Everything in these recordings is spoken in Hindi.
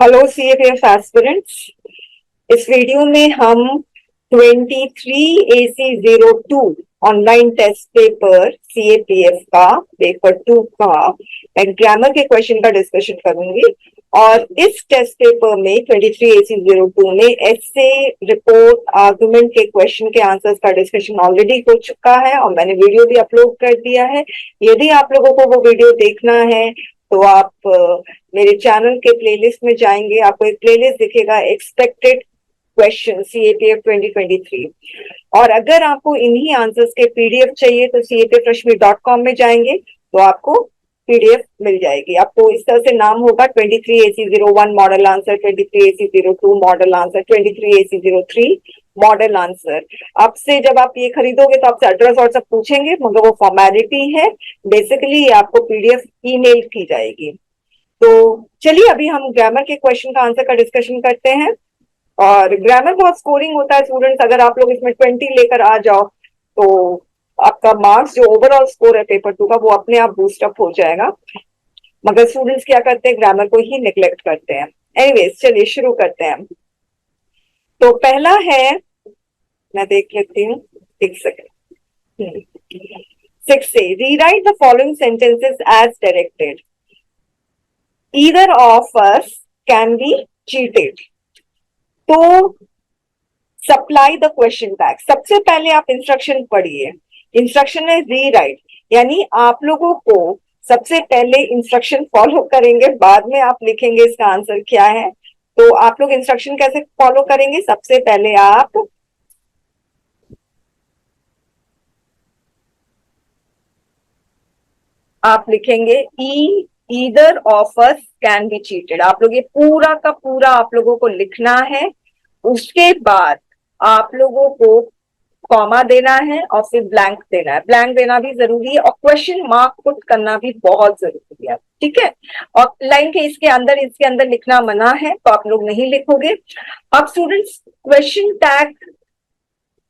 Hello CAPF aspirants. इस वीडियो में हम 23AC02 online test paper CAPF का पेपर 2 का ग्रामर के क्वेश्चन का डिस्कशन करूंगी। और इस टेस्ट पेपर में 23AC02 में ऐसे रिपोर्ट आर्गुमेंट के क्वेश्चन के आंसर्स का डिस्कशन ऑलरेडी हो चुका है और मैंने वीडियो भी अपलोड कर दिया है। यदि आप लोगों को वो वीडियो देखना है तो आप मेरे चैनल के प्लेलिस्ट में जाएंगे, आपको एक प्लेलिस्ट दिखेगा एक्सपेक्टेड क्वेश्चन सीएपीएफ 2023। और अगर आपको इन्हीं आंसर्स के पीडीएफ चाहिए तो CAPFreshme.com में जाएंगे तो आपको पीडीएफ मिल जाएगी। आपको इस तरह से नाम होगा 23AC01 model answer, 23AC02 model answer, 23AC03 model answer. आपसे जब आप ये खरीदोगे तो आपसे एड्रेस और सब पूछेंगे, मगर वो फॉर्मेलिटी है। बेसिकली आपको पीडीएफ ईमेल की जाएगी। तो चलिए अभी हम ग्रामर के क्वेश्चन का आंसर का डिस्कशन करते हैं। और ग्रामर बहुत स्कोरिंग होता है स्टूडेंट्स, अगर आप लोग इसमें 20 लेकर आ जाओ तो आपका मार्क्स जो ओवरऑल स्कोर है पेपर 2 का वो अपने आप बूस्ट अप हो जाएगा। मगर स्टूडेंट्स क्या करते हैं, ग्रामर को ही निग्लेक्ट करते हैं। एनीवेज चलिए शुरू करते हैं। तो पहला है, मैं देख लेती हूँ, एक सेकेंड। 6 से rewrite the following sentences as directed. Either of us can be cheated. तो सप्लाई द क्वेश्चन बैक। सबसे पहले आप इंस्ट्रक्शन पढ़िए। इंस्ट्रक्शन है रीराइट, यानी आप लोगों को सबसे पहले इंस्ट्रक्शन फॉलो करेंगे, बाद में आप लिखेंगे इसका आंसर क्या है। तो आप लोग इंस्ट्रक्शन कैसे फॉलो करेंगे? सबसे पहले आप लिखेंगे either of us can be cheated. आप लोग ये पूरा का पूरा आप लोगों को लिखना है। उसके बाद आप लोगों को कॉमा देना है और फिर ब्लैंक देना है। ब्लैंक देना भी जरूरी है और क्वेश्चन मार्क पुट करना भी बहुत जरूरी है, ठीक है। और लाइन के इसके अंदर लिखना मना है तो आप लोग नहीं लिखोगे। अब स्टूडेंट्स, क्वेश्चन टैग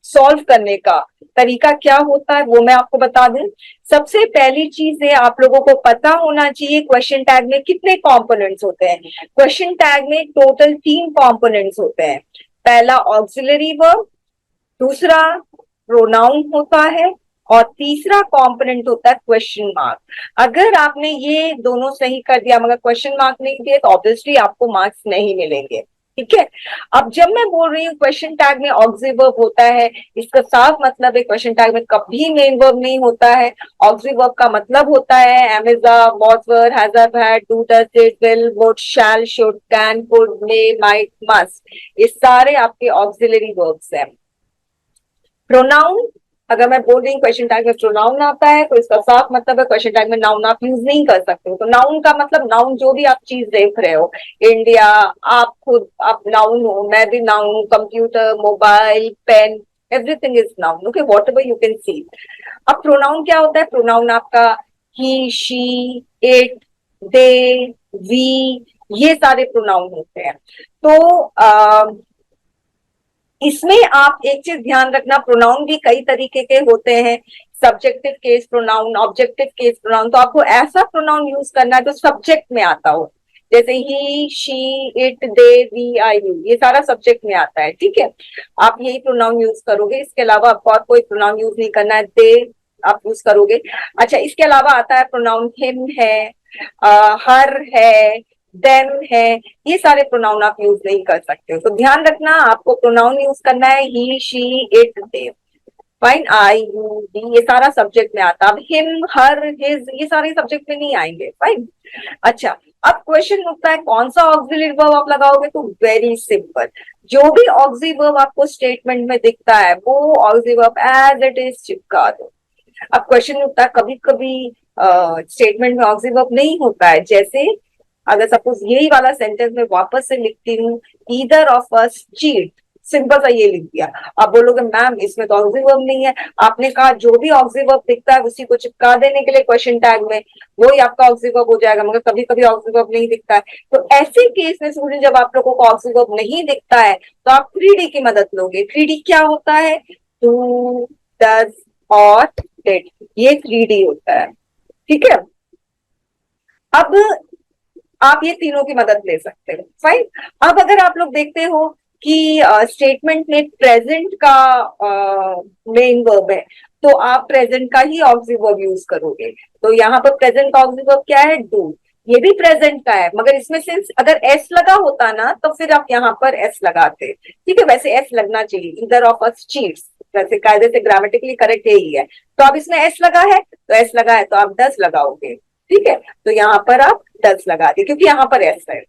सॉल्व करने का तरीका क्या होता है वो मैं आपको बता दूं। सबसे पहली चीज है, आप लोगों को पता होना चाहिए क्वेश्चन टैग में कितने कंपोनेंट्स होते हैं। क्वेश्चन टैग में टोटल 3 कंपोनेंट्स होते हैं। पहला ऑक्सिलरी वर्ब, दूसरा प्रोनाउन होता है और तीसरा कंपोनेंट होता है क्वेश्चन मार्क। अगर आपने ये दोनों सही कर दिया मगर क्वेश्चन मार्क नहीं दिए तो ऑब्वियसली आपको मार्क्स नहीं मिलेंगे, ठीक है। अब जब मैं बोल रही हूँ क्वेश्चन टैग में ऑक्सिलरी वर्ब होता है, इसका साफ मतलब है क्वेश्चन टैग में कभी मेन वर्ब नहीं होता है। ऑक्सिलरी वर्ब का मतलब होता है am is are, was were, has have had, do does did, will, would, shall, should, can, could, may, might, must, ये सारे आपके ऑक्सिलरी वर्ब्स हैं। प्रोनाउन, अगर मैं बोल रही हूँ क्वेश्चन टैग में प्रोनाउन आता है तो इसका साफ मतलब है क्वेश्चन टैग में नाउन आप यूज नहीं कर सकते हो। तो नाउन का मतलब नाउन जो भी आप चीज देख रहे हो, इंडिया, आप खुद आप नाउन हो, मैं भी नाउन हूँ, computer, mobile, pen, everything is noun, okay, whatever you can see. अब प्रोनाउन क्या होता है? प्रोनाउन आपका he, she, it, they, we, ये सारे प्रोनाउन होते हैं। तो इसमें आप एक चीज ध्यान रखना, प्रोनाउन भी कई तरीके के होते हैं। Subjective case pronoun, objective case pronoun. तो आपको ऐसा प्रोनाउन यूज करना है जो सब्जेक्ट में आता हो, जैसे he, she, it, they, we, I, you, ये सारा सब्जेक्ट में आता है, ठीक है। आप यही प्रोनाउन यूज करोगे, इसके अलावा आपको और कोई प्रोनाउन यूज नहीं करना है। दे आप यूज करोगे। अच्छा, इसके अलावा आता है प्रोनाउन हिम है, हर है, देम है, ये सारे प्रोनाउन आप यूज नहीं कर सकते हो। तो ध्यान रखना, आपको प्रोनाउन यूज करना है he, she, it, they, fine, I, you, D, ये सारा सब्जेक्ट में आता है। अब हिम, हर, हिज, ये सारे सब्जेक्ट में नहीं आएंगे, फाइन। अच्छा, अब क्वेश्चन उठता है कौन सा ऑक्सिलरी वर्ब आप लगाओगे? तो वेरी सिंपल, जो भी ऑक्सिलरी वर्ब आपको स्टेटमेंट में दिखता है वो auxiliary verb as it is चिपका दो। अब क्वेश्चन उठता है कभी कभी स्टेटमेंट में ऑक्सिलरी वर्ब नहीं होता है, जैसे अगर सपोज यही वाला सेंटेंस में वापस से लिखती हूँ, either of us cheat, simple सा ये लिख दिया। आप बोलोगे मैम इसमें तो ऑक्सिलरी वर्ब नहीं है। आपने कहा जो भी ऑक्सिलरी वर्ब दिखता है उसी को चिपका देने के लिए क्वेश्चन टैग में, वो ही आपका ऑक्सिलरी वर्ब हो जाएगा। मगर कभी कभी ऑक्सिलरी वर्ब नहीं दिखता है, तो ऐसे केस में स्टूडेंट जब आप लोगों को ऑक्सिलरी वर्ब नहीं दिखता है तो आप 3D की मदद लोगे। 3D क्या होता है? डू, डज और डिड, ये 3D होता है, ठीक है। अब आप ये तीनों की मदद ले सकते हो। फाइन। अब अगर आप लोग देखते हो कि स्टेटमेंट में प्रेजेंट का मेन वर्ब है, तो आप प्रेजेंट का ही ऑक्सिव वर्ब यूज करोगे। तो यहाँ पर प्रेजेंट का ऑक्सिव वर्ब क्या है? डू। ये भी प्रेजेंट का है, मगर इसमें सिंस अगर एस लगा होता ना तो फिर आप यहाँ पर एस लगाते। ठीक है, वैसे एस लगना चाहिए, ईदर ऑफ अस चीट्स, वैसे कायदे से ग्रामेटिकली करेक्ट यही है। तो अब इसमें एस लगा है, तो एस लगा है तो आप डस लगाओगे। ठीक है, तो यहाँ पर आप डस लगा दिए क्योंकि यहाँ पर एस है।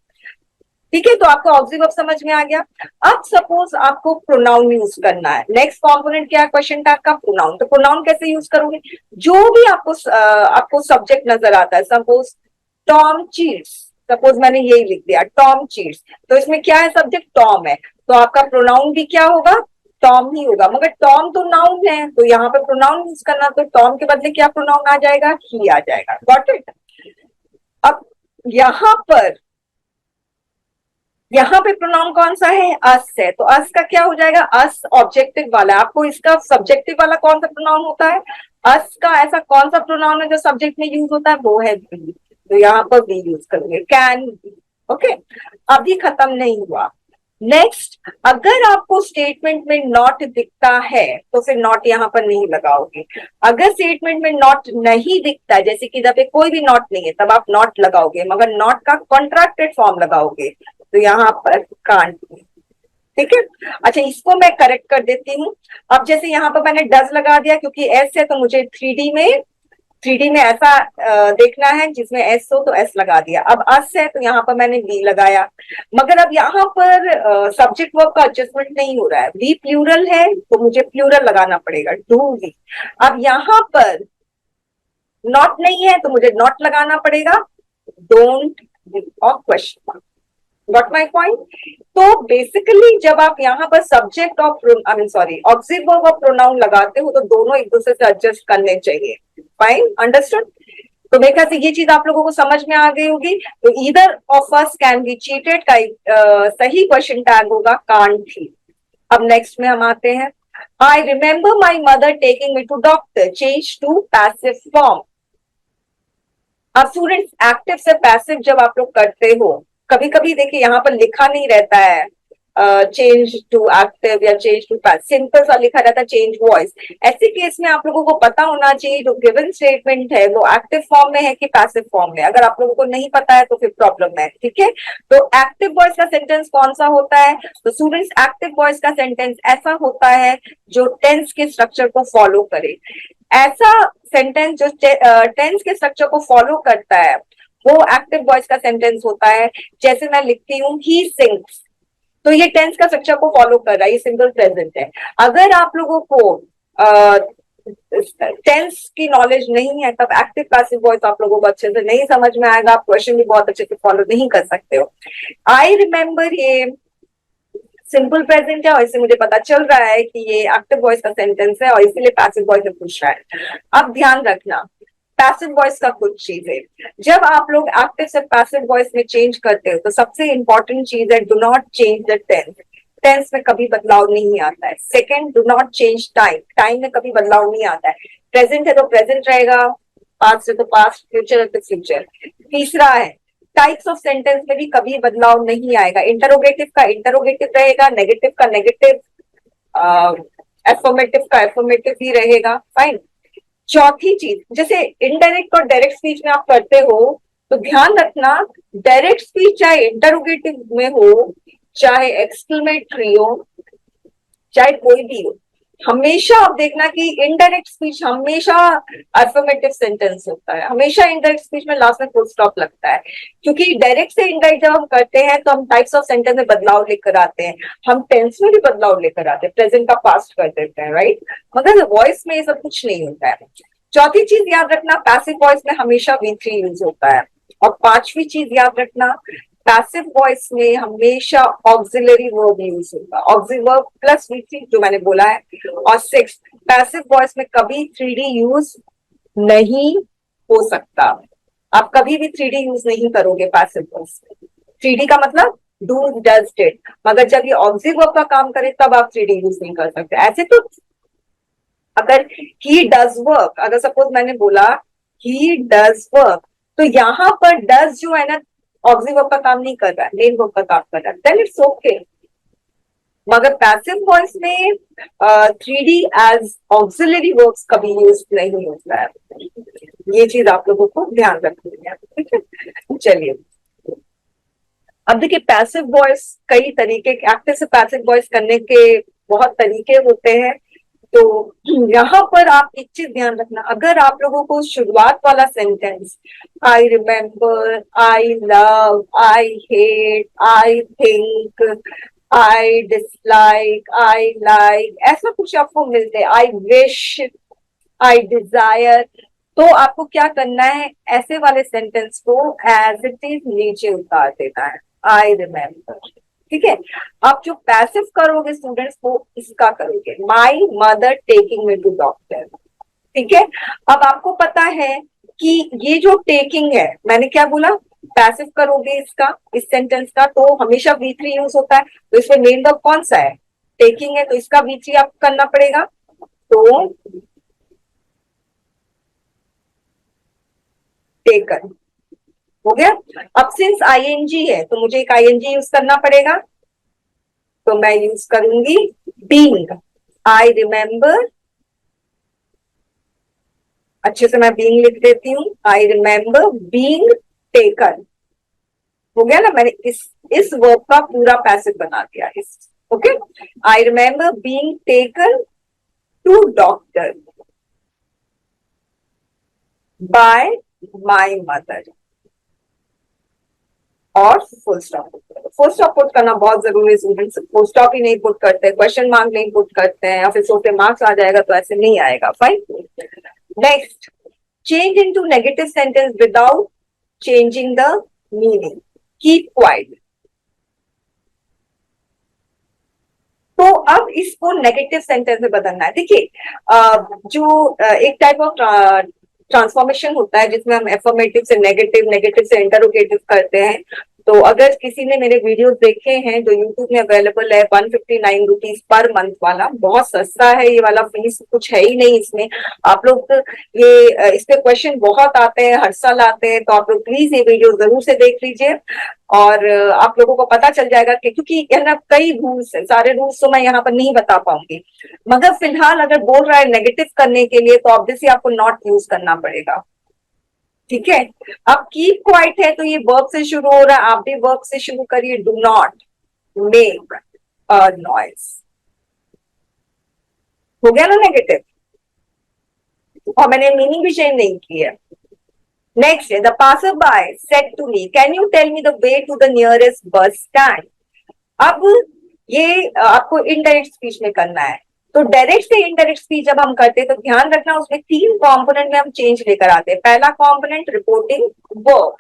ठीक है, तो आपको ऑब्जेक्ट वर्ब समझ में आ गया। अब सपोज आपको प्रोनाउन यूज करना है, नेक्स्ट कंपोनेंट क्या है क्वेश्चन टैग का? प्रोनाउन। तो प्रोनाउन कैसे यूज करोगे? जो भी आपको सब्जेक्ट नजर आता है, सपोज टॉम चीट्स, सपोज मैंने यही लिख दिया टॉम चीट्स, तो इसमें क्या है? सब्जेक्ट टॉम है, तो आपका प्रोनाउन भी क्या होगा? टॉम ही होगा। मगर टॉम तो नाउन है, तो यहाँ पर प्रोनाउन यूज करना, तो टॉम के बदले क्या प्रोनाउन आ जाएगा? ही आ जाएगा। Got it? अब यहाँ पर यहाँ पे प्रोनाउन कौन सा है? अस है, तो अस का क्या हो जाएगा? अस ऑब्जेक्टिव वाला। आपको इसका सब्जेक्टिव वाला कौन सा प्रोनाउन होता है? अस का ऐसा कौन सा प्रोनाउन है जो सब्जेक्ट में यूज होता है? वो है बी, तो यहाँ पर बी यूज करेंगे, कैन बी। ओके, अभी खत्म नहीं हुआ। नेक्स्ट, अगर आपको स्टेटमेंट में नॉट दिखता है तो फिर नॉट यहाँ पर नहीं लगाओगे। अगर स्टेटमेंट में नॉट नहीं दिखता है, जैसे कि जब कोई भी नॉट नहीं है, तब आप नॉट लगाओगे, मगर नॉट का कॉन्ट्रैक्टेड फॉर्म लगाओगे, तो यहाँ पर कांट। ठीक है, अच्छा इसको मैं करेक्ट कर देती हूँ। अब जैसे यहाँ पर मैंने डज लगा दिया क्योंकि एस है, तो मुझे थ्री डी में ऐसा देखना है जिसमें एस हो, तो एस लगा दिया। अब अस है तो यहाँ पर मैंने वी लगाया, मगर अब यहाँ पर सब्जेक्ट वर्ब का एडजस्टमेंट नहीं हो रहा है। वी प्लूरल है तो मुझे प्लूरल लगाना पड़ेगा, डू वी। अब यहाँ पर नॉट नहीं है तो मुझे नॉट लगाना पड़ेगा, डोंट वी और question mark. Got my point? तो बेसिकली जब आप यहाँ पर सब्जेक्ट और I mean sorry object verb और प्रोनाउन लगाते हो तो दोनों एक दूसरे से एडजस्ट करने चाहिए। Fine, understood? तो मेरे ख्याल से ये चीज आप लोगों को समझ में आ गई होगी। तो either of us can be cheated का सही क्वेश्चन टैग होगा कांट ही। अब नेक्स्ट में हम आते हैं, I remember my mother taking me to doctor, change to passive form. अब स्टूडेंट्स, एक्टिव से पैसिव जब आप लोग करते हो, कभी कभी देखिए यहाँ पर लिखा नहीं रहता है चेंज टू एक्टिव या चेंज टू पैसिव, सिंपल सा लिखा रहता है चेंज वॉइस। ऐसे केस में आप लोगों को पता होना चाहिए जो गिवन स्टेटमेंट है वो एक्टिव फॉर्म में है कि पैसिव फॉर्म में। अगर आप लोगों को नहीं पता है तो फिर प्रॉब्लम है। ठीक है, तो एक्टिव वॉइस का सेंटेंस कौन सा होता है? तो स्टूडेंट्स, एक्टिव वॉइस का सेंटेंस ऐसा होता है जो टेंस के स्ट्रक्चर को फॉलो करे। ऐसा सेंटेंस जो टेंस के स्ट्रक्चर को फॉलो करता है वो एक्टिव वॉइस का सेंटेंस होता है। जैसे मैं लिखती हूँ ही सिंग्स, तो ये टेंस का स्ट्रक्चर को फॉलो कर रहा है, ये सिंगल प्रेजेंट है। अगर आप लोगों को टेंस की नॉलेज नहीं है तब एक्टिव पैसिव वॉइस आप लोगों को अच्छे से नहीं समझ में आएगा, आप क्वेश्चन भी बहुत अच्छे से फॉलो नहीं कर सकते हो। आई रिमेम्बर ये सिंपल प्रेजेंट है और इससे मुझे पता चल रहा है कि ये एक्टिव वॉइस का सेंटेंस है और इसीलिए पैसिव वॉइस में पूछ रहा है। अब ध्यान रखना, पैसिव वॉइस का कुछ चीज है, जब आप लोग एक्टिव से पैसिव वॉइस में चेंज करते हो तो सबसे इंपॉर्टेंट चीज है do not change the tense. Tense में कभी बदलाव नहीं आता है। Second, do not change time. Time में कभी बदलाव नहीं आता है। प्रेजेंट है तो प्रेजेंट रहेगा, पास्ट है तो पास्ट, फ्यूचर है तो फ्यूचर। तीसरा है, टाइप्स ऑफ सेंटेंस में भी कभी बदलाव नहीं आएगा। इंटरोगेटिव का इंटरोगेटिव रहेगा, नेगेटिव का नेगेटिव, एफर्मेटिव का एफर्मेटिव ही रहेगा। फाइन। चौथी चीज, जैसे इनडायरेक्ट और डायरेक्ट स्पीच में आप करते हो तो ध्यान रखना, डायरेक्ट स्पीच चाहे इंटरोगेटिव में हो, चाहे एक्सक्लेमेटरी हो, चाहे कोई भी हो, हमेशा आप देखना कि इनडायरेक्ट स्पीच हमेशा अफर्मेटिव सेंटेंस होता है। हमेशा इनडायरेक्ट स्पीच में लास्ट में फुल स्टॉप लगता है, क्योंकि डायरेक्ट से इनडायरेक्ट जब हम करते हैं तो हम टाइप्स ऑफ सेंटेंस में बदलाव लेकर आते हैं, हम टेंस में भी बदलाव लेकर आते हैं, प्रेजेंट का पास्ट कर देते हैं, राइट। मगर वॉइस में ये सब कुछ नहीं होता है। चौथी चीज याद रखना, पैसिव वॉइस में हमेशा V3 यूज होता है। और पांचवी चीज याद रखना, पैसिव वॉइस में हमेशा ऑक्सिलरी वर्ब यूज होगा, ऑक्सिलरी वर्ब प्लस V3 जो मैंने बोला है। और सिक्स, पैसिव वॉइस में कभी 3D यूज नहीं हो सकता। आप कभी भी 3D यूज नहीं करोगे पैसिव वॉइस में। 3D का मतलब डू डज डिड, मगर जब ये ऑक्सिलरी वर्ब का काम करे तब आप 3D यूज नहीं कर सकते। ऐसे तो अगर ही डज वर्क, अगर सपोज मैंने बोला ही डज वर्क, तो यहाँ पर डज जो है ना ऑक्सी वर्ब का काम नहीं कर रहा है, मेन वर्ब का काम कर रहा है, देन इट्स ओके। मगर पैसिव वॉइस में 3D एज ऑक्सिलरी वर्ब्स कभी यूज नहीं होता है, ये चीज आप लोगों को ध्यान रखनी है, ठीक है। चलिए, अब देखिए पैसिव वॉइस कई तरीके, एक्टिव से पैसिव वॉइस करने के बहुत तरीके होते हैं। तो यहाँ पर आप एक चीज ध्यान रखना, अगर आप लोगों को शुरुआत वाला sentence I remember, I love, I hate, I think, I dislike, I like, ऐसा कुछ आपको मिलते हैं, आई विश, आई डिजायर, तो आपको क्या करना है, ऐसे वाले सेंटेंस को एज इट इज नीचे उतार देना है, आई रिमेम्बर, ठीक है। आप जो पैसिव करोगे स्टूडेंट्स को, इसका करोगे, my mother taking me to doctor, ठीक है। अब आपको पता है कि ये जो टेकिंग है, मैंने क्या बोला, पैसिव करोगे इसका, इस सेंटेंस का, तो हमेशा V3 यूज होता है, तो इसमें मेन वर्ब कौन सा है, टेकिंग है, तो इसका V3 आपको करना पड़ेगा, तो टेकन हो गया। अब सिंस आईएनजी है तो मुझे एक आईएनजी यूज करना पड़ेगा, तो मैं यूज करूंगी बीइंग, आई रिमेम्बर, अच्छे से मैं बीइंग लिख देती हूँ, आई रिमेम्बर बीइंग टेकन, हो गया ना, मैंने इस वर्ब का पूरा पैसिव बना दिया इस, okay. I remember being taken to doctor by my mother, और full stop. Full stop put करना बहुत जरूरी है स्टूडेंट्स, फुल स्टॉप ही नहीं पुट करते, क्वेश्चन मार्क नहीं पुट करते हैं, या फिर सोफे मार्क्स आ जाएगा, तो ऐसे नहीं आएगा, fine. Next, change into negative sentence without changing the meaning, keep quiet. तो अब इसको नेगेटिव सेंटेंस में बदलना है। देखिए, एक टाइप ऑफ ट्रांसफॉर्मेशन होता है जिसमें हम एफर्मेटिव से नेगेटिव, नेगेटिव से इंटरोगेटिव करते हैं। तो अगर किसी ने मेरे वीडियोस देखे हैं जो यूट्यूब में अवेलेबल है, 159 रुपीज पर मंथ वाला, बहुत सस्ता है ये वाला, फीस कुछ है ही नहीं इसमें। आप लोग ये इस पे क्वेश्चन बहुत आते हैं, हर साल आते हैं, तो आप लोग प्लीज ये वीडियो जरूर से देख लीजिए, और आप लोगों को पता चल जाएगा कि, क्योंकि है ना कई रूल्स है, सारे रूल्स तो मैं यहाँ पर नहीं बता पाऊंगी, मगर फिलहाल अगर बोल रहा है नेगेटिव करने के लिए, तो ऑब्वियसली आपको नॉट यूज करना पड़ेगा, ठीक है। अब कीप क्वाइट है तो ये वर्ब से शुरू हो रहा है, आप भी वर्ब से शुरू करिए, do not make a noise, हो गया ना नेगेटिव, और मैंने मीनिंग भी चेंज नहीं की है। नेक्स्ट है, the passer by said to me, can you tell me the way to the nearest bus stand. अब ये आपको इनडायरेक्ट स्पीच में करना है, तो डायरेक्ट से इनडायरेक्ट स्पीच जब हम करते हैं तो ध्यान रखना उसमें 3 कंपोनेंट में हम चेंज लेकर आते हैं। पहला कंपोनेंट रिपोर्टिंग वर्ब,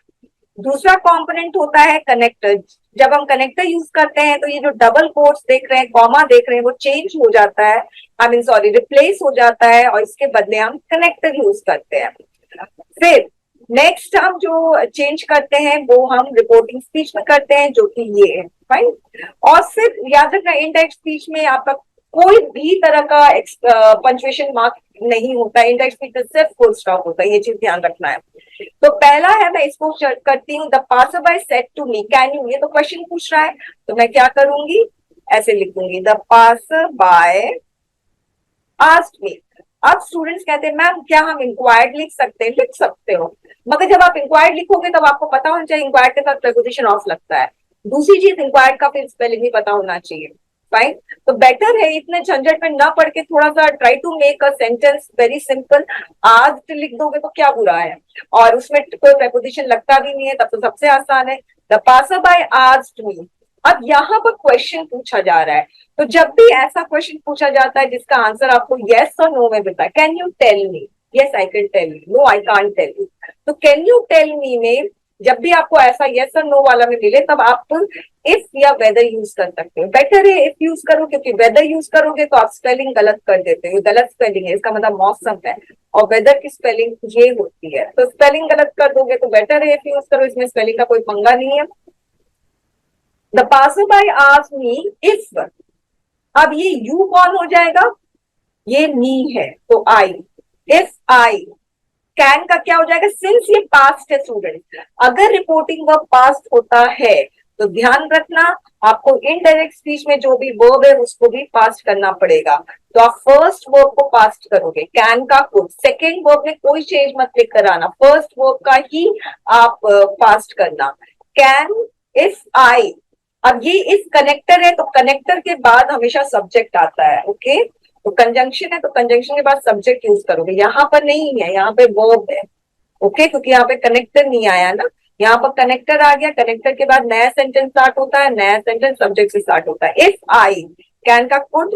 दूसरा कंपोनेंट होता है कनेक्टर। जब हम कनेक्टर यूज करते हैं तो ये जो डबल कोट्स देख रहे हैं, कॉमा देख रहे हैं, वो चेंज हो जाता है, आई मीन सॉरी, रिप्लेस हो जाता है, और इसके बदले हम कनेक्टर यूज करते हैं। फिर नेक्स्ट हम जो चेंज करते हैं वो हम रिपोर्टिंग स्पीच में करते हैं, जो कि ये है, फाइन। और फिर याद रखना, इनडायरेक्ट स्पीच में आपका कोई भी तरह का पंचुएशन मार्क नहीं होता है, इनडायरेक्ट स्पीच में सिर्फ फुल स्टॉप होता है, ये चीज ध्यान रखना है। तो पहला है, मैं इसको करती हूँ, the passer by said to me can you, ये तो क्वेश्चन पूछ रहा है, तो मैं क्या करूंगी, ऐसे लिखूंगी, the passer by asked me. अब स्टूडेंट्स कहते हैं मैम क्या हम इंक्वायर्ड लिख सकते हैं, लिख सकते हो, मगर जब आप इंक्वायर्ड लिखोगे तब आपको पता होना चाहिए इंक्वायर्ड के साथ प्रीपोजिशन ऑफ लगता है। दूसरी चीज, इंक्वायर्ड का फिर स्पेलिंग भी पता होना चाहिए, फाइन। तो बेटर है इतने झंझट में ना पढ़ के थोड़ा सा try to make a sentence very simple. आज लिख दोगे तो क्या बुरा है, और उसमें कोई प्रीपोजिशन लगता भी नहीं है, तब तो सबसे आसान है, the passer by asked me. अब यहाँ पर क्वेश्चन पूछा जा रहा है, तो जब भी ऐसा क्वेश्चन पूछा जाता है जिसका आंसर आपको यस और नो में मिलता है, can you tell me, yes I can tell you, no I can't tell you, तो कैन यू टेल मी में जब भी आपको ऐसा यस और नो वाला में मिले, तब आप इफ या वेदर यूज कर सकते हो। बेटर है इफ यूज करो, क्योंकि वेदर यूज करोगे तो आप स्पेलिंग गलत कर देते हो, गलत स्पेलिंग है, इसका मतलब मौसम है, और वेदर की स्पेलिंग ये होती है, तो स्पेलिंग गलत कर दोगे, तो बेटर है इफ यूज करो, इसमें स्पेलिंग का कोई पंगा नहीं है। The passerby asked me if, अब ये यू कौन हो जाएगा, ये मी है, तो आई, इफ आई कैन का क्या हो जाएगा, सिंस ये पास्ट है स्टूडेंट, अगर रिपोर्टिंग वर्ब पास्ट होता है तो ध्यान रखना आपको इनडायरेक्ट स्पीच में जो भी वर्ब है उसको भी पास्ट करना पड़ेगा। तो आप फर्स्ट वर्ब को पास्ट करोगे, कैन का कुड, सेकेंड वर्ब में कोई चेंज मत लिख कर आना, फर्स्ट वर्ब का ही आप पास्ट करना। कैन इफ आई, अब ये इफ कनेक्टर है तो कनेक्टर के बाद हमेशा सब्जेक्ट आता है, ओके। तो कंजंक्शन है तो कंजंक्शन के बाद सब्जेक्ट यूज करोगे, यहाँ पर नहीं है, यहाँ पे वर्ब है, ओके, क्योंकि यहाँ पे कनेक्टर नहीं आया ना, यहाँ पर कनेक्टर आ गया, कनेक्टर के बाद नया सेंटेंस स्टार्ट होता है, नया सेंटेंस सब्जेक्ट से स्टार्ट होता है। इफ आई, कैन का कुड,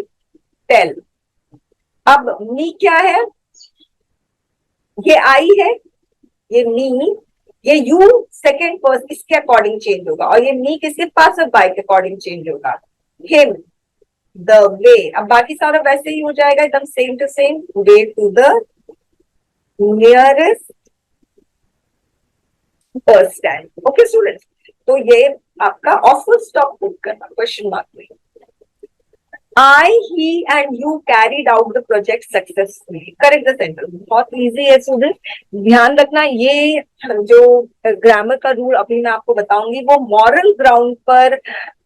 टेल। अब मी क्या है, ये आई है, ये मी, ये यू सेकेंड पर्सन इसके अकॉर्डिंग चेंज होगा, और ये मी किसके पास बाय के अकॉर्डिंग चेंज होगा, हिम, द वे। अब बाकी सारा वैसे ही हो जाएगा, एकदम same to same, way to the nearest bus stand, okay students. तो ये आपका ऑफर स्टॉप पुट करना क्वेश्चन मार्क में। I, he and you carried out the project successfully. Correct the sentence. बहुत इजी है स्टूडेंट, ध्यान रखना ये जो ग्रामर का रूल अभी मैं आपको बताऊंगी वो मॉरल ग्राउंड पर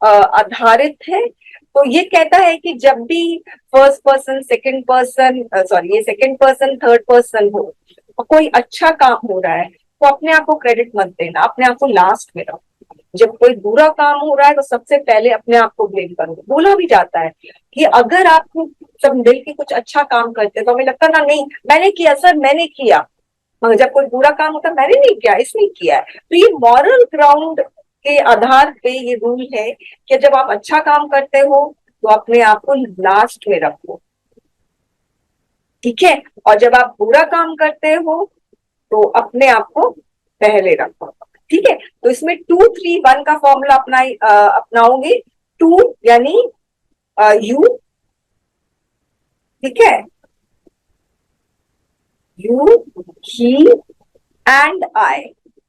आधारित है। तो ये कहता है कि जब भी first person second person sorry ये सेकंड पर्सन थर्ड पर्सन हो, कोई अच्छा काम हो रहा है तो अपने आप को क्रेडिट मत देना, अपने आप को लास्ट में रखो। जब कोई बुरा काम हो रहा है तो सबसे पहले अपने आप को ब्लेम करो। बोला भी जाता है कि अगर आप सब मिल के कुछ अच्छा काम करते तो हमें लगता ना नहीं मैंने किया सर मैंने किया, मगर जब कोई बुरा काम होता है मैंने नहीं किया इसने किया है। तो ये मॉरल ग्राउंड के आधार पे ये रूल है कि जब आप अच्छा काम करते हो तो अपने आप को लास्ट में रखो, ठीक है, और जब आप बुरा काम करते हो तो अपने आप को पहले रखो, ठीक है। तो इसमें 2-3-1 का फॉर्मूला अपनाओगे, 2 यानी यू, ठीक है, you he and I,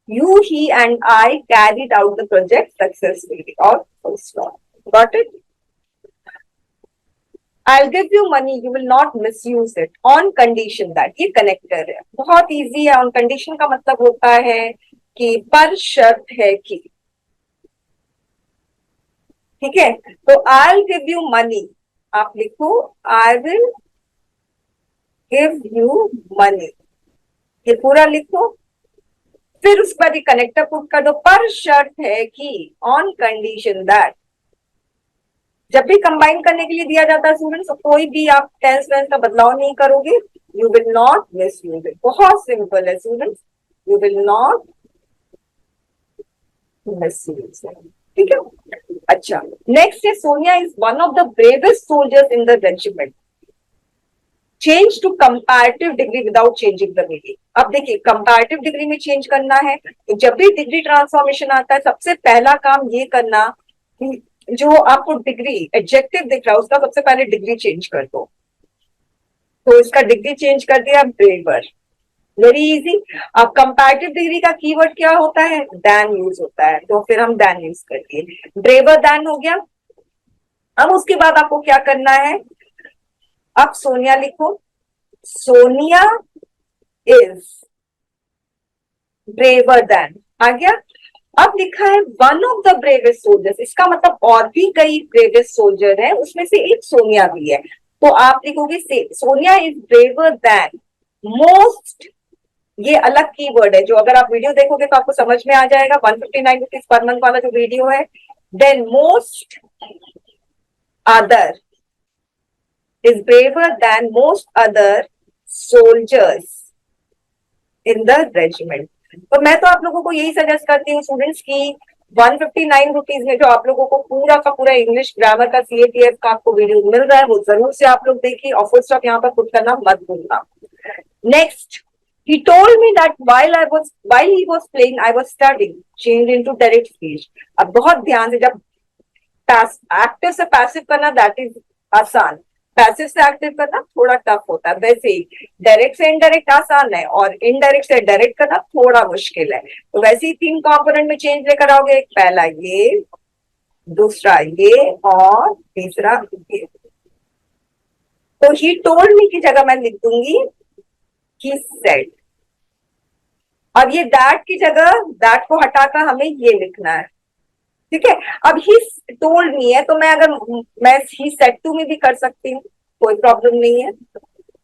you he and I carried out the project successfully, or full stop. Got it? I'll give you money, you will not misuse it on condition that, ये कनेक्टर है, बहुत इजी है। on condition का मतलब होता है कि पर शर्त है कि, ठीक है। तो I'll give you money, आप लिखो I will give you money, ये पूरा लिखो, फिर उसके बाद ये कनेक्टर पुट कर दो, पर शर्त है कि ऑन कंडीशन दैट। जब भी कंबाइन करने के लिए दिया जाता है स्टूडेंट्स तो कोई भी आप टेंस वेंस का बदलाव नहीं करोगे, you will not misuse it, बहुत सिंपल है students, you will not misuse it, ठीक है। अच्छा, नेक्स्ट है Sonia is one of the bravest soldiers in the regiment, change to comparative degree without changing the meaning. अब देखिए कंपैरेटिव डिग्री में चेंज करना है तो जब भी डिग्री ट्रांसफॉर्मेशन आता है सबसे पहला काम ये करना कि जो आपको डिग्री एडजेक्टिव दिख रहा है उसका सबसे पहले डिग्री चेंज कर दो। तो इसका डिग्री चेंज कर दिया ब्रेवर, वेरी इजी। अब कंपैरेटिव डिग्री का कीवर्ड क्या होता है, दैन यूज होता है, तो फिर हम दैन यूज कर दिए, ब्रेवर दैन हो गया। अब उसके बाद आपको क्या करना है, अब सोनिया लिखो, सोनिया इज ब्रेवर देन, आ गया। अब लिखा है one of the bravest soldiers, इसका मतलब और भी कई ब्रेवेस्ट सोल्जर हैं, उसमें से एक सोनिया भी है। तो आप लिखोगे Sonia is braver than most, ये अलग कीवर्ड है जो अगर आप वीडियो देखोगे तो आपको समझ में आ जाएगा, 159 रुपीज पर मंथ वाला जो वीडियो है। Than most other is braver than most other soldiers in the regiment. तो मैं तो आप लोगों को यही सजेस्ट करती हूँ स्टूडेंट्स की 159 रुपीज में जो आप लोगों को पूरा का पूरा इंग्लिश ग्रामर का CATF का आपको वीडियो मिल रहा है वो जरूर से आप लोग देखिए, ऑफर स्टॉप यहाँ पर पुट करना मत भूलना। Next, he told me that while he was playing I was studying, change into direct speech। अब बहुत ध्यान से, जब एक्टिव से पैसिव करना दैट इज आसान, पैसिव से एक्टिव करना थोड़ा टफ होता है, वैसे ही डायरेक्ट से इनडायरेक्ट आसान है और इनडायरेक्ट से डायरेक्ट करना थोड़ा मुश्किल है। तो वैसे ही 3 कंपोनेंट में चेंज लेकर आओगे, पहला ये, दूसरा ये और तीसरा ये। तो ही टोल्ड मी की जगह मैं लिख दूंगी ही सेड, अब ये दैट की जगह दैट को हटाकर हमें ये लिखना है, ठीक है। अब ही टोल्ड मी है, तो मैं अगर मैं ही सेड टू मी भी कर सकती हूँ, कोई प्रॉब्लम नहीं है।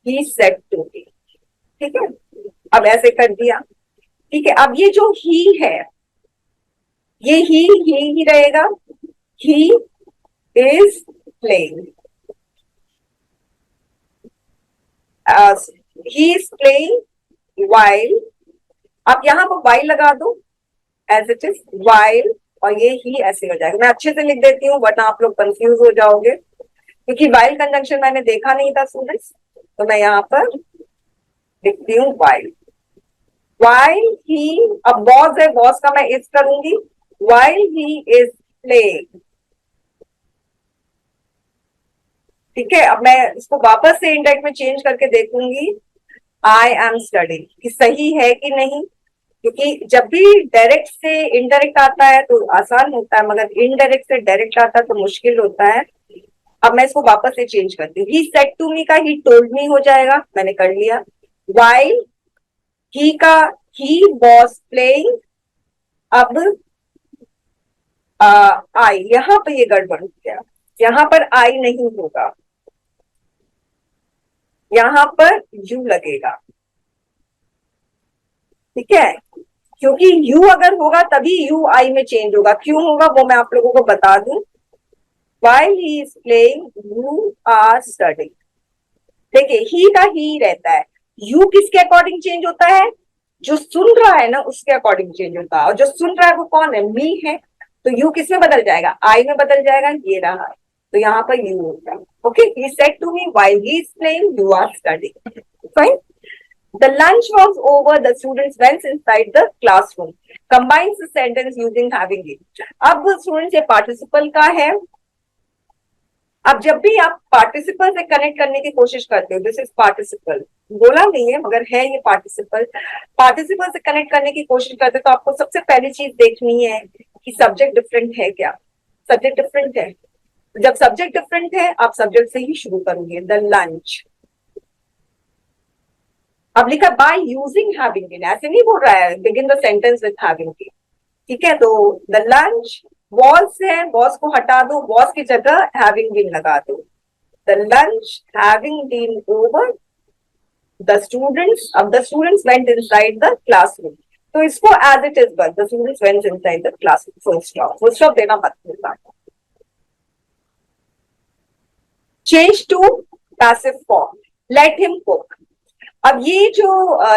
ही सेड टू मी, ठीक है। अब ऐसे कर दिया, ठीक है। अब ये जो ही है, ये ही रहेगा। He is playing, he is playing while. आप यहाँ पर वाइल लगा दो एज इट इज वाइल, और ये ही ऐसे हो जाएगा। मैं अच्छे से लिख देती हूँ वरना आप लोग कंफ्यूज हो जाओगे, क्योंकि वाइल कंजंक्शन मैंने देखा नहीं था स्टूडेंट्स, तो मैं यहाँ पर लिखती हूँ वाइल। वाइल ही, अब वॉज है, वॉज का मैं इज करूंगी। वाइल ही इज प्लेइंग, ठीक है। अब मैं इसको वापस से इंडेक्स में चेंज करके देखूंगी आई एम स्टडिंग कि सही है कि नहीं, क्योंकि जब भी डायरेक्ट से इनडायरेक्ट आता है तो आसान होता है, मगर इनडायरेक्ट से डायरेक्ट आता है तो मुश्किल होता है। अब मैं इसको वापस से चेंज करती हूँ। ही सेड टू मी का ही टोल्ड मी हो जाएगा, मैंने कर लिया। वाइल ही का ही वॉज प्लेइंग। अब आई, यहाँ पे ये गड़बड़ हो गया, यहाँ पर आई नहीं होगा, यहाँ पर यू लगेगा, ठीक है। क्योंकि यू अगर होगा तभी यू आई में चेंज होगा, क्यों होगा वो मैं आप लोगों को बता दूं। While he is playing, you are studying। देखिए ही का ही रहता है, यू किसके अकॉर्डिंग चेंज होता है, जो सुन रहा है ना उसके अकॉर्डिंग चेंज होता है, और जो सुन रहा है वो कौन है, मी है। तो यू किस में बदल जाएगा, आई में बदल जाएगा, ये रहा। तो यहाँ पर यू होगा। Okay, he said to me while he is playing you are studying। Fine। The lunch was over, the students went inside the classroom। Combines the sentence using having it। अब स्टूडेंट्स ये पार्टिसिपल का है। अब जब भी आप पार्टिसिपल से कनेक्ट करने की कोशिश करते हो, दिस इज पार्टिसिपल, बोला नहीं है मगर है ये पार्टिसिपल। पार्टिसिपल से कनेक्ट करने की कोशिश करते हो तो आपको सबसे पहली चीज देखनी है कि सब्जेक्ट डिफरेंट है क्या। सब्जेक्ट डिफरेंट है, जब सब्जेक्ट डिफरेंट है आप सब्जेक्ट से ही शुरू करोगे। द लंच, अब लिखा बाय यूजिंग हैविंग बीन, ऐसे नहीं बोल रहा है begin the sentence with having been, ठीक है। तो द लंच, वॉज है, वॉज को हटा दो, वॉज की जगह हैविंग बीन लगा दो। The lunch having been over, the students, अब the students went inside the classroom, तो इसको एज इट इज बस the students went inside the classroom, full stop. Full stop देना मत भूलना। Change to passive form, let him cook. अब ये जो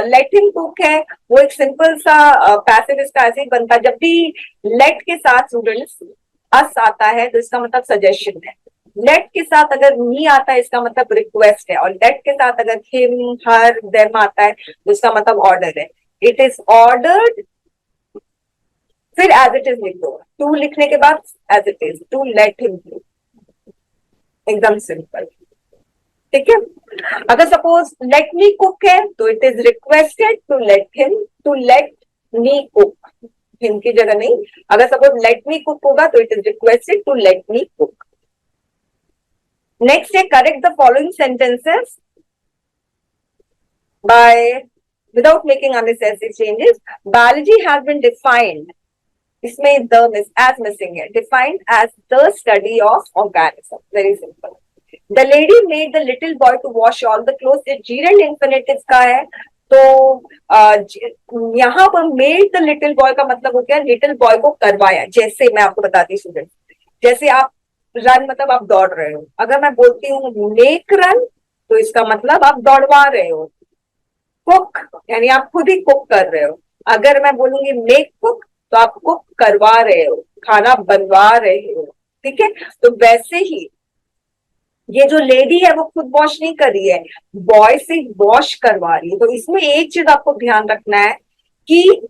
लेट हिम कुक है वो एक सिंपल सा पैसिव इसका ऐसे ही बनता है, जब भी लेट के साथ स्टूडेंट्स अस आता है तो इसका मतलब सजेशन है। लेट के साथ अगर मी आता है इसका मतलब रिक्वेस्ट है, और लेट के साथ अगर हिम हर देम आता है तो इसका मतलब ऑर्डर है। इट इज ऑर्डर्ड, फिर एज इट इज लिख दो, टू लिखने के बाद as it is, to let him cook, एकदम सिंपल, ठीक है। अगर सपोज लेट मी कुक है तो it is requested to let him, to let me cook, him की जगह नहीं। अगर सपोज लेट मी कुक होगा तो it is requested to let me cook. Next है correct the following sentences by without making unnecessary changes. Biology has been defined, इसमें द मिस एज मिसिंग है, defined as the study of organism, very simple. The lady made the little boy to wash all the clothes, ये जीरेंड इंफिनिटिव का है, तो यहाँ पर मेड द लिटिल बॉय का मतलब हो गया लिटिल बॉय को करवाया। जैसे मैं आपको बताती स्टूडेंट, जैसे आप रन मतलब आप दौड़ रहे हो, अगर मैं बोलती हूँ मेक रन तो इसका मतलब आप दौड़वा रहे हो। कुक यानी आप खुद ही कुक कर रहे हो, अगर मैं बोलूंगी मेक कुक तो आप कुक करवा रहे हो, खाना बनवा रहे हो, ठीक है। तो वैसे ही ये जो लेडी है वो खुद वॉश नहीं कर रही है, बॉय से वॉश करवा रही है। तो इसमें एक चीज आपको ध्यान रखना है कि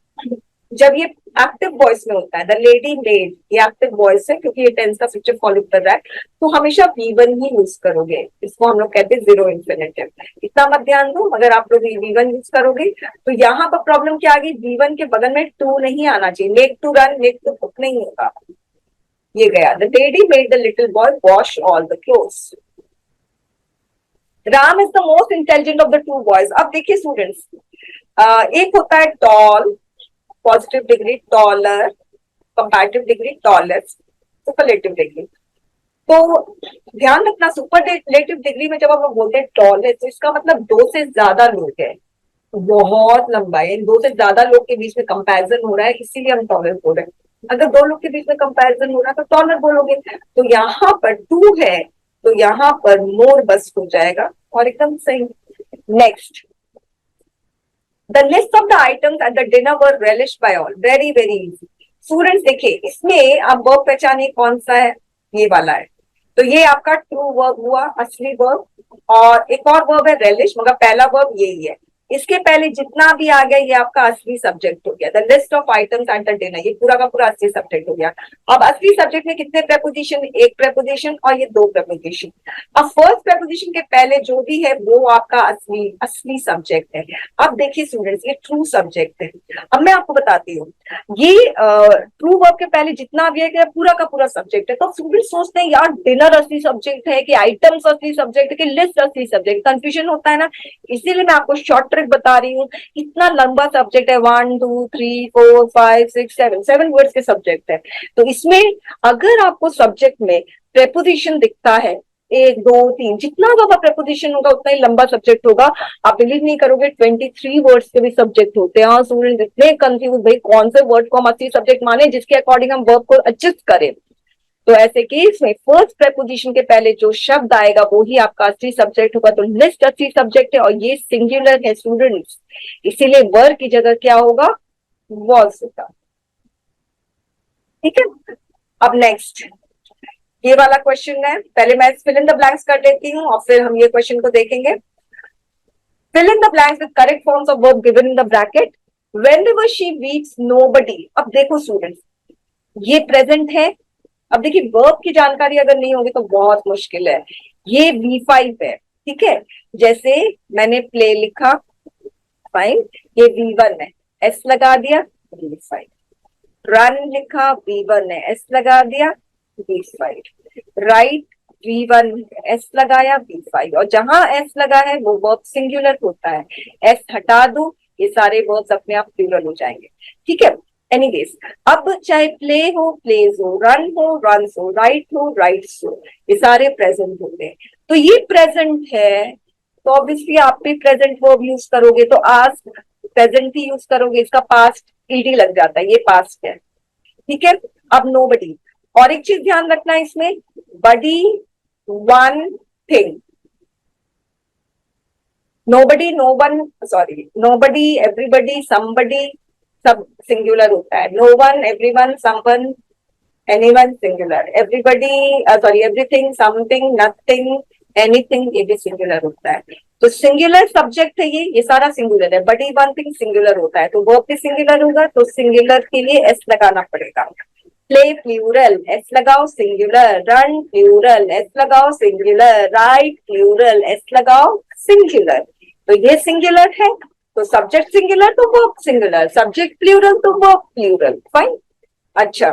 जब ये एक्टिव वॉइस में होता है, द लेडी मेड, ये एक्टिव वॉइस है क्योंकि ये टेंस का फ्यूचर फॉलो कर रहा है, तो हमेशा V1 ही यूज करोगे। इसको हम लोग कहते हैं जीरो इंफिनिटिव। इतना मत ध्यान दो, अगर आप लोग V1 यूज करोगे तो यहाँ पर प्रॉब्लम क्या आ गई, V1 के बगल में टू नहीं आना चाहिए। Make to run, make to cook नहीं होगा, ये गया। The lady made the little boy wash all the clothes. Ram is the most intelligent of the two boys. अब देखिए स्टूडेंट्स, एक होता है tall, positive degree, taller, comparative degree, tallest, superlative degree. तो ध्यान रखना, सुपरलेटिव डिग्री में जब हम लोग बोलते हैं टॉलेस्ट, तो इसका मतलब दो से ज्यादा लोग हैं, बहुत लंबा है, इन दो से ज्यादा लोग के बीच में कंपैरिजन हो रहा है, इसीलिए हम टॉलर बोल रहे हैं। अगर दो लोग के बीच में कंपैरिजन हो रहा है तो टॉलर बोलोगे। तो यहाँ पर टू है, तो यहाँ पर मोर बस हो जाएगा, और एकदम सही। Next, the list of the items at the dinner were relished by all, very very easy. Students देखिए, इसमें आप वर्ब पहचानिए कौन सा है, ये वाला है। तो ये आपका ट्रू वर्ब हुआ, असली वर्ब। और एक और वर्ब है रेलिश, मगर पहला वर्ब यही है। इसके पहले जितना भी आ गया ये आपका असली सब्जेक्ट हो गया। The list of items at the dinner, ये पूरा का पूरा असली सब्जेक्ट हो गया। अब असली सब्जेक्ट में कितने प्रेपोजिशन, एक प्रेपोजिशन और ये दो प्रेपोजिशन। अब फर्स्ट प्रेपोजिशन के पहले जो भी है वो आपका असली असली सब्जेक्ट है। अब देखिए स्टूडेंट्स, ये ट्रू सब्जेक्ट है। अब मैं आपको बताती हूँ, ये ट्रू वर्ब के पहले जितना भी है पूरा का पूरा सब्जेक्ट है। तो स्टूडेंट सोचते हैं यार डिनर असली सब्जेक्ट है कि आइटम्स असली सब्जेक्ट है कि लिस्ट असली सब्जेक्ट, कंफ्यूजन होता है ना। इसीलिए मैं आपको शॉर्ट ट्रिक बता रही हूँ। इतना लंबा सब्जेक्ट है, 1 2 3 4 5 6 7 7 वर्ड्स के सब्जेक्ट है। तो इसमें अगर आपको सब्जेक्ट में प्रेपोजिशन दिखता है, एक दो तीन, जितना ज्यादा प्रेपोजिशन होगा उतना ही लंबा सब्जेक्ट होगा। आप बिलीव नहीं करोगे, 23 वर्ड्स के भी सब्जेक्ट होते हैं। स्टूडेंट इतने कंफ्यूज, भाई कौन से वर्ड को हम असली सब्जेक्ट माने जिसके अकॉर्डिंग हम वर्ब को एडजस्ट करें। तो ऐसे केस में फर्स्ट प्रेपोजिशन के पहले जो शब्द आएगा वो ही आपका असली सब्जेक्ट होगा। तो लिस्ट असली सब्जेक्ट है और ये सिंगुलर है स्टूडेंट्स, इसीलिए वर्ब की जगह क्या होगा, वॉज होगा। ठीक है, अब नेक्स्ट ये वाला क्वेश्चन है। पहले मैं फिल इन द ब्लैंक्स कर लेती हूँ और फिर हम ये क्वेश्चन को देखेंगे। Fill in the blanks with correct forms of verb given in the bracket. Whenever she meets nobody. अब देखो स्टूडेंट्स, ये प्रेजेंट है। अब देखिए वर्ब की जानकारी अगर नहीं होगी तो बहुत मुश्किल है। ये V5 है, ठीक है। जैसे मैंने प्ले लिखा, फाइन, ये V1 है, एस लगा दिया, V5। रन लिखा, V1 है, एस लगा दिया, V5। राइट, V1 एस लगाया, V5। और जहां एस लगा है वो वर्ब सिंगुलर होता है। एस हटा दो, ये सारे वर्ब्स अपने आप प्लूरल हो जाएंगे। ठीक है, एनीवेज, अब चाहे प्ले हो, प्लेज हो, रन हो, रन्स हो, राइट्स हो, ये सारे प्रेजेंट होते हैं। तो ये प्रेजेंट है, तो ऑब्वियसली आप भी प्रेजेंट वर्ब यूज करोगे, तो आज प्रेजेंट ही यूज करोगे। इसका पास्ट ईडी लग जाता है, ये पास्ट है। ठीक है, अब नोबडी। और एक चीज ध्यान रखना इसमें, body, one, thing. Nobody, no one, sorry, nobody, everybody, somebody, सब सिंगुलर होता है। No one, everyone, someone, anyone singular. Everybody, sorry, everything, something, nothing, anything, ये भी सिंगुलर होता है। तो सिंगुलर सब्जेक्ट है, ये सारा सिंगुलर है। बडी, वन, थिंग सिंगुलर होता है, तो वर्ब भी सिंगुलर होगा, तो सिंगुलर के लिए एस लगाना पड़ेगा। प्ले प्लूरल, एस लगाओ, सिंगुलर। रन प्लूरल, एस लगाओ, सिंगुलर। राइट प्लूरल, एस लगाओ, सिंगुलर। तो ये सिंगुलर है, तो सब्जेक्ट सिंगुलर तो वर्ब सिंगुलर, सब्जेक्ट प्लूरल तो वर्ब प्लूरल। फाइन। अच्छा,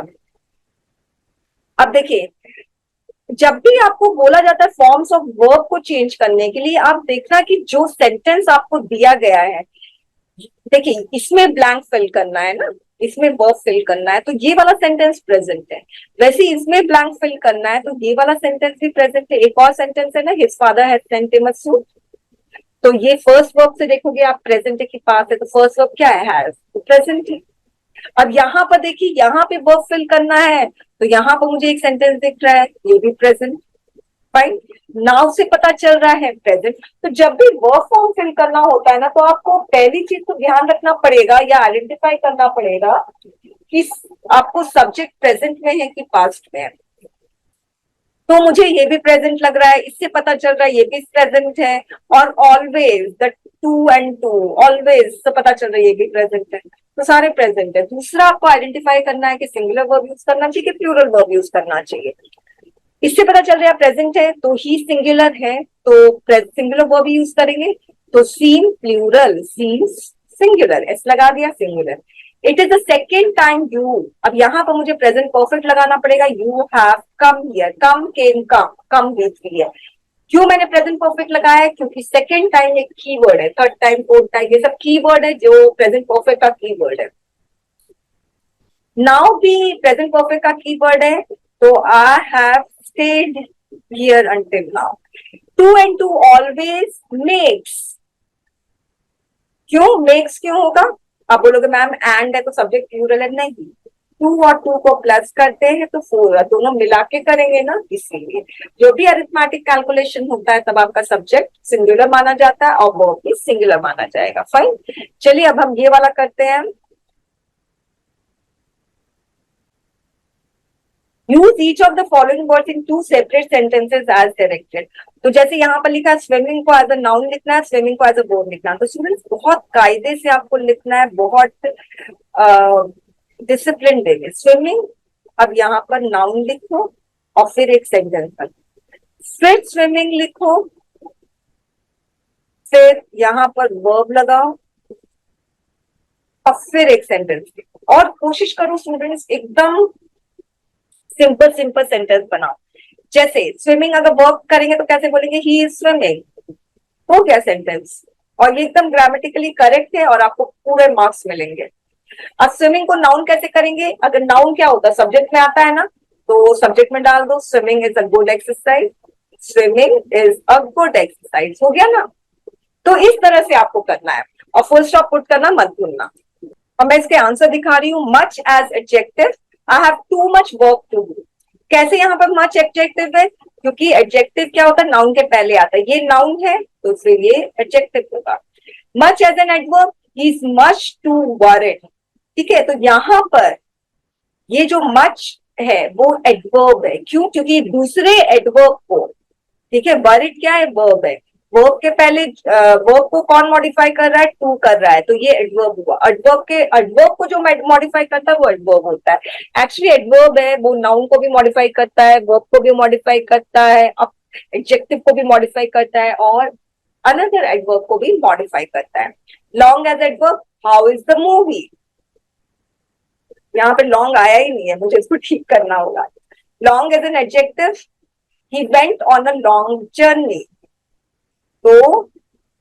अब देखिए, जब भी आपको बोला जाता है फॉर्म्स ऑफ वर्ब को चेंज करने के लिए, आप देखना कि जो सेंटेंस आपको दिया गया है, देखिए इसमें ब्लैंक फिल करना है ना, इसमें वर्ब फिल करना है, तो ये वाला सेंटेंस प्रेजेंट है। वैसे इसमें ब्लैंक फिल करना है, तो ये वाला सेंटेंस भी प्रेजेंट है। एक और सेंटेंस है ना, his father has sent him a suit, तो ये फर्स्ट वर्ब से देखोगे आप, प्रेजेंट है कि पास है, तो फर्स्ट वर्ब क्या है, हैज, तो प्रेजेंट है। अब यहाँ पर देखिए, यहाँ पे वर्ब फिल करना है, तो यहाँ पर मुझे एक सेंटेंस दिख रहा है, ये भी प्रेजेंट। फाइन, नाउ से पता चल रहा है प्रेजेंट। तो जब भी वर्ब फॉर्म फिल करना होता है ना, तो आपको पहली चीज तो ध्यान रखना पड़ेगा या आइडेंटिफाई करना पड़ेगा कि आपको सब्जेक्ट प्रेजेंट में है कि पास्ट में है। तो मुझे ये भी प्रेजेंट लग रहा है, इससे पता चल रहा है ये भी प्रेजेंट है। और always, the to and to, always से पता चल रहा है ये भी प्रेजेंट है, तो सारे प्रेजेंट है। दूसरा आपको आइडेंटिफाई करना है कि सिंगुलर वर्ब यूज करना चाहिए कि प्लूरल वर्ब यूज करना चाहिए। इससे पता चल रहा है प्रेजेंट है, तो ही सिंगुलर है, तो सिंगुलर वर्ब यूज करेंगे। तो सीम प्लूरल, सीम्स सिंगुलर, एस लगा दिया, singular. It is the second time you, अब यहाँ पर मुझे प्रेजेंट परफेक्ट लगाना पड़ेगा। यू हैव कम हियर, कम केम, कम, कम बीच है। क्यों मैंने प्रेजेंट परफेक्ट लगाया है? क्योंकि सेकेंड टाइम एक कीवर्ड है, थर्ड टाइम, फोर्थ टाइम, ये सब कीवर्ड है जो प्रेजेंट परफेक्ट का कीवर्ड है। नाउ भी प्रेजेंट परफेक्ट का कीवर्ड है, तो आई have stayed here until now. To and to always makes. क्यों मेक्स क्यों होगा? आप बोलोगे मैम एंड है तो सब्जेक्ट प्लूरल है, नहीं। टू और टू को प्लस करते हैं तो फोर, दोनों मिला के करेंगे ना, इसीलिए जो भी अरिथमेटिक कैलकुलेशन होता है तब आपका सब्जेक्ट सिंगुलर माना जाता है और वर्ब भी सिंगुलर माना जाएगा। फाइन, चलिए अब हम ये वाला करते हैं। Use each of the following words in two separate sentences as directed. तो जैसे यहाँ पर लिखा है स्विमिंग को एज अ नाउन लिखना है, स्विमिंग को एज अ वर्ब लिखना है। तो स्टूडेंट्स बहुत कायदे से आपको लिखना है, बहुत डिसिप्लिन देंगे। स्विमिंग, अब यहाँ पर नाउन लिखो और फिर एक सेंटेंस लिखो, फिर स्विमिंग लिखो, फिर यहाँ पर वर्ब लगाओ और फिर एक सेंटेंस लिखो। और कोशिश करो स्टूडेंट्स एकदम सिंपल सिंपल सेंटेंस बनाओ। जैसे स्विमिंग अगर वर्ब करेंगे तो कैसे बोलेंगे, ही इज स्विमिंग, हो गया सेंटेंस। और ये एकदम ग्रामेटिकली करेक्ट है और आपको पूरे मार्क्स मिलेंगे। अब स्विमिंग को नाउन कैसे करेंगे? अगर नाउन क्या होता है, सब्जेक्ट में आता है ना, तो सब्जेक्ट में डाल दो swimming is a good exercise, swimming is a good exercise, हो गया ना। तो इस तरह से आपको करना है और फुल स्टॉप पुट करना मत भूलना। और मैं इसके आंसर दिखा रही हूँ। Much as adjective, I have too much work to do. कैसे यहाँ पर मच एडजेक्टिव है? क्योंकि एडजेक्टिव क्या होता है, नाउन के पहले आता है। ये नाउन है तो फिर ये एडजेक्टिव होगा। Much as an adverb, he is much too worried. ठीक है, तो यहाँ पर ये जो मच है वो एडवर्ब है। क्यों? क्योंकि दूसरे एडवर्ब को, ठीक है, वरीड क्या है, वर्ब है। वर्ब के पहले वर्ब को कौन मॉडिफाई कर रहा है, टू कर रहा है, तो ये एडवर्ब हुआ। एडवर्ब को जो मॉडिफाई करता है वो एडवर्ब होता है। एक्चुअली एडवर्ब है वो नाउन को भी मॉडिफाई करता है, वर्ब को भी मॉडिफाई करता है, एडजेक्टिव को भी मॉडिफाई करता है और अनदर एडवर्ब को भी मॉडिफाई करता है। Long as adverb, how is the movie. यहाँ पे लॉन्ग आया ही नहीं है, मुझे इसको ठीक करना होगा। Long as an adjective, he went on a long journey. तो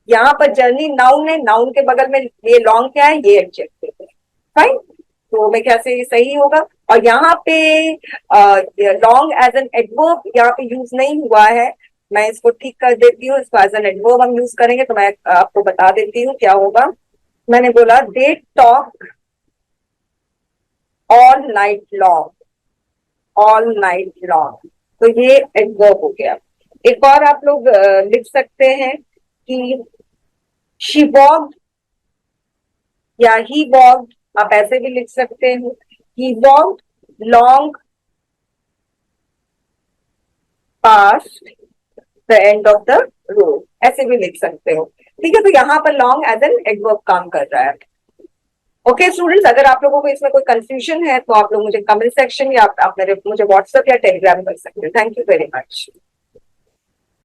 यहाँ पर जर्नी नाउन है, नाउन के बगल में ये लॉन्ग क्या है, ये एडजेक्टिव है। फाइन, तो मैं क्या से सही होगा। और यहाँ पे लॉन्ग एज एन एडवर्ब यहाँ पे यूज नहीं हुआ है, मैं इसको ठीक कर देती हूँ। इसको एज एन एडवर्ब हम यूज करेंगे तो मैं आपको बता देती हूँ क्या होगा। मैंने बोला they talk all night long, all night long, तो ये एडवर्ब हो गया। एक और आप लोग लिख सकते हैं कि शी वॉक्ड या ही वॉक्ड, आप ऐसे भी लिख सकते हैं। He walked long past the end of the road, ऐसे भी लिख सकते हो। ठीक है, तो यहाँ पर लॉन्ग एज एन एडवर्ब काम कर रहा है। ओके स्टूडेंट्स, अगर आप लोगों को इसमें कोई कंफ्यूजन है तो आप लोग मुझे कमेंट सेक्शन या आप मेरे मुझे व्हाट्सएप या टेलीग्राम कर सकते हैं। Thank you very much.